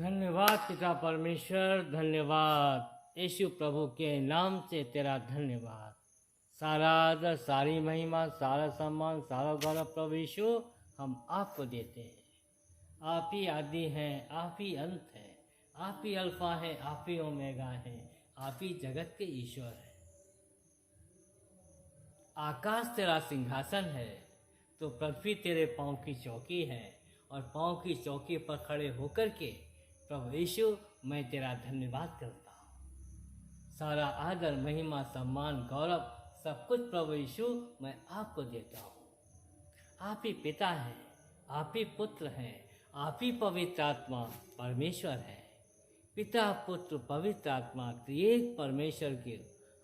धन्यवाद पिता परमेश्वर, धन्यवाद यीशु प्रभु के नाम से तेरा धन्यवाद। सारा आदर, सारी महिमा, सारा सम्मान, सारा गौरव प्रभु यीशु हम आपको देते हैं। आप ही आदि हैं, आप ही अंत है, आप ही अल्फा है, आप ही ओमेगा है, आप ही जगत के ईश्वर है। आकाश तेरा सिंहासन है तो पृथ्वी तेरे पाँव की चौकी है, और पाँव की चौकी पर खड़े होकर के प्रभु यीशु मैं तेरा धन्यवाद करता हूँ। सारा आदर, महिमा, सम्मान, गौरव सब कुछ प्रभु यीशु मैं आपको देता हूँ। आप ही पिता हैं, आप ही पुत्र हैं, आप ही पवित्र आत्मा परमेश्वर है। पिता, पुत्र, पवित्र आत्मा त्रिएक परमेश्वर के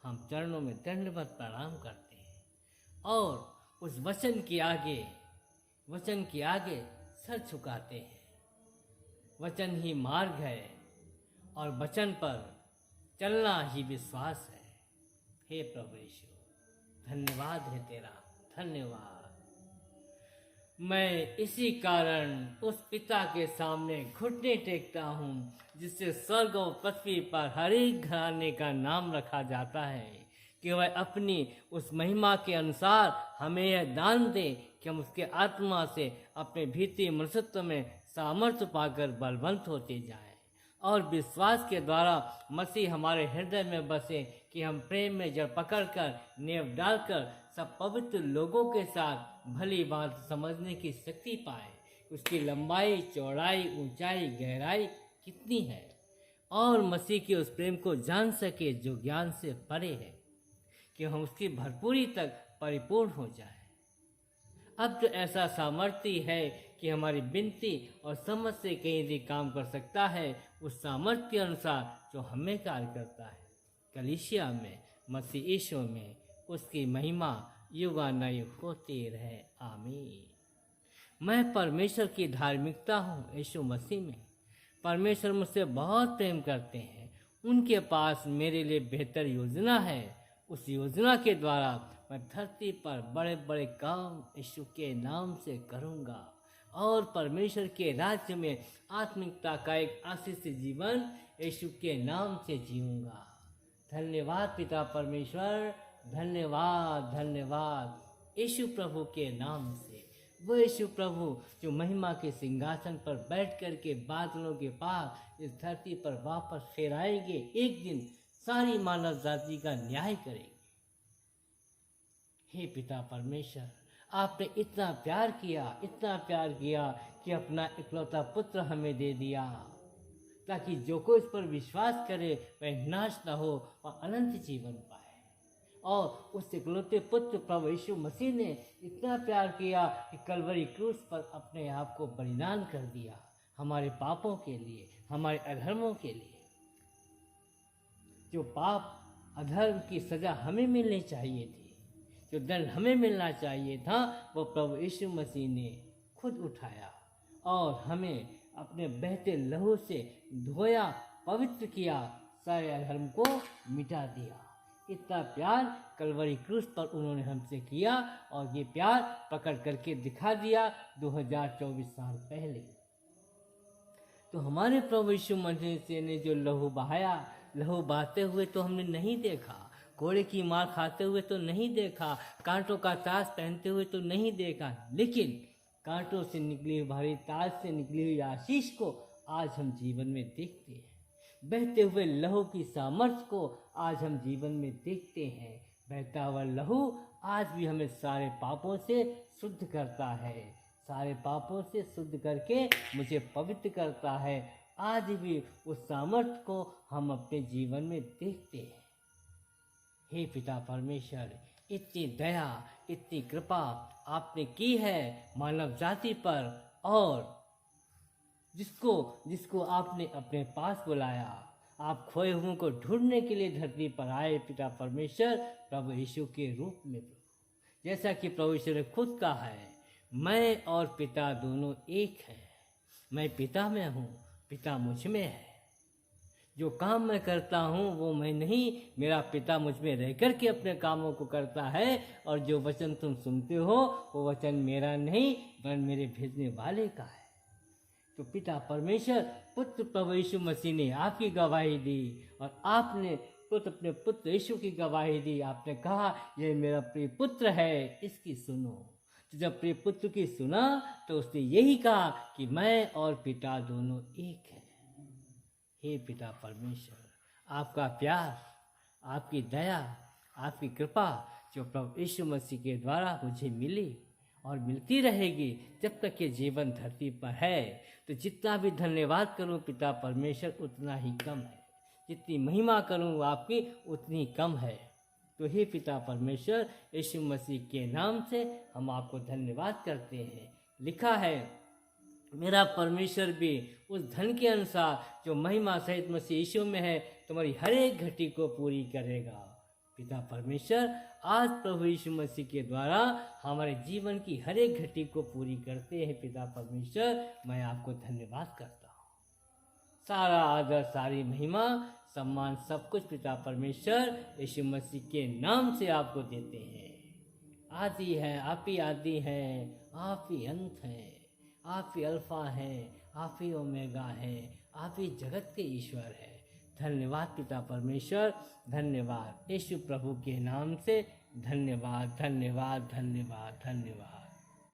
हम चरणों में दंडवत प्रणाम करते हैं और उस वचन के आगे सर झुकाते हैं। वचन ही मार्ग है और वचन पर चलना ही विश्वास है। हे प्रभु यीशु, धन्यवाद है तेरा, धन्यवाद। मैं इसी कारण उस पिता के सामने घुटने टेकता हूँ जिससे स्वर्ग और पृथ्वी पर हर एक घराने का नाम रखा जाता है, कि वह अपनी उस महिमा के अनुसार हमें यह दान दे कि हम उसके आत्मा से अपने भीतरी मनुष्यत्व में सामर्थ्य पाकर बलवंत होते जाएं, और विश्वास के द्वारा मसीह हमारे हृदय में बसे, कि हम प्रेम में जड़ पकड़कर नेव डालकर सब पवित्र लोगों के साथ भली बात समझने की शक्ति पाए। उसकी लंबाई, चौड़ाई, ऊंचाई, गहराई कितनी है, और मसीह के उस प्रेम को जान सके जो ज्ञान से परे है, कि हम उसकी भरपूरी तक परिपूर्ण हो जाए। अब तो ऐसा सामर्थ्य है कि हमारी विनती और समझ से कहीं अधिक काम कर सकता है, उस सामर्थ्य के अनुसार जो हमें कार्य करता है। कलीसिया में, मसीह यीशु में उसकी महिमा युगानुयुग होती रहे, आमीन। मैं परमेश्वर की धार्मिकता हूँ यीशु मसीह में। परमेश्वर मुझसे बहुत प्रेम करते हैं। उनके पास मेरे लिए बेहतर योजना है। उस योजना के द्वारा मैं धरती पर बड़े बड़े काम यीशु के नाम से करूँगा, और परमेश्वर के राज्य में आत्मिकता का एक आशीषित जीवन यीशु के नाम से जीऊँगा। धन्यवाद पिता परमेश्वर, धन्यवाद, धन्यवाद यीशु प्रभु के नाम से। वो यीशु प्रभु जो महिमा के सिंहासन पर बैठ कर के बादलों के पार इस धरती पर वापस फिर आएंगे, एक दिन सारी मानव जाति का न्याय करेंगे। हे पिता परमेश्वर, आपने इतना प्यार किया कि अपना इकलौता पुत्र हमें दे दिया, ताकि जो कोई इस पर विश्वास करे वह नाश न हो और अनंत जीवन पाए। और उस इकलौते पुत्र प्रभु यीशु मसीह ने इतना प्यार किया कि कलवरी क्रूस पर अपने आप को बलिदान कर दिया, हमारे पापों के लिए, हमारे अधर्मों के लिए। जो पाप अधर्म की सजा हमें मिलनी चाहिए थी, जो दंड हमें मिलना चाहिए था, वो प्रभु यीशु मसीह ने खुद उठाया और हमें अपने बहते लहू से धोया, पवित्र किया, सारे अधर्म को मिटा दिया। इतना प्यार कलवरी क्रूस पर उन्होंने हमसे किया, और ये प्यार पकड़ करके दिखा दिया 2024 साल पहले। तो हमारे प्रभु यीशु मसीह ने जो लहू बहाया, लहू बहाते हुए तो हमने नहीं देखा, घोड़े की मार खाते हुए तो नहीं देखा, कांटों का ताज पहनते हुए तो नहीं देखा, लेकिन कांटों से निकली भारी ताज से निकली हुई आशीष को आज हम जीवन में देखते हैं। बहते हुए लहू की सामर्थ्य को आज हम जीवन में देखते हैं। बहता हुआ लहू आज भी हमें सारे पापों से शुद्ध करता है, सारे पापों से शुद्ध करके मुझे पवित्र करता है। आज भी उस सामर्थ्य को हम अपने जीवन में देखते हैं। हे पिता परमेश्वर, इतनी दया, इतनी कृपा आपने की है मानव जाति पर, और जिसको आपने अपने पास बुलाया। आप खोए हुओं को ढूंढने के लिए धरती पर आए पिता परमेश्वर, प्रभु यीशु के रूप में। जैसा कि प्रभु यीशु ने खुद कहा है, मैं और पिता दोनों एक हैं। मैं पिता में हूँ, पिता मुझ में है। जो काम मैं करता हूँ वो मैं नहीं, मेरा पिता मुझ में रह कर के अपने कामों को करता है। और जो वचन तुम सुनते हो वो वचन मेरा नहीं, वरन मेरे भेजने वाले का है। तो पिता परमेश्वर पुत्र प्रभु यीशु मसीह ने आपकी गवाही दी और आपने खुद अपने पुत्र यीशु की गवाही दी। आपने कहा यह मेरा प्रिय पुत्र है, इसकी सुनो। तो जब प्रिय पुत्र की सुना तो उसने यही कहा कि मैं और पिता दोनों एक हैं। हे पिता परमेश्वर, आपका प्यार, आपकी दया, आपकी कृपा जो प्रभु यीशु मसीह के द्वारा मुझे मिली और मिलती रहेगी जब तक ये जीवन धरती पर है, तो जितना भी धन्यवाद करूं पिता परमेश्वर उतना ही कम है, जितनी महिमा करूं आपकी उतनी कम है। तो हे पिता परमेश्वर, यीशु मसीह के नाम से हम आपको धन्यवाद करते हैं। लिखा है, मेरा परमेश्वर भी उस धन के अनुसार जो महिमा सहित मसीह यीशु में है तुम्हारी हर एक घटी को पूरी करेगा। पिता परमेश्वर आज प्रभु यीशु मसीह के द्वारा हमारे जीवन की हर एक घटी को पूरी करते हैं। पिता परमेश्वर, मैं आपको धन्यवाद करता हूँ। सारा आदर, सारी महिमा, सम्मान, सब कुछ पिता परमेश्वर यीशु मसीह के नाम से आपको देते हैं। आदि है, आप ही आदि हैं, आप ही अंत हैं, आप ही अल्फा हैं, आप ही ओमेगा हैं, आप ही जगत के ईश्वर हैं। धन्यवाद पिता परमेश्वर, धन्यवाद यीशु प्रभु के नाम से, धन्यवाद धन्यवाद धन्यवाद धन्यवाद।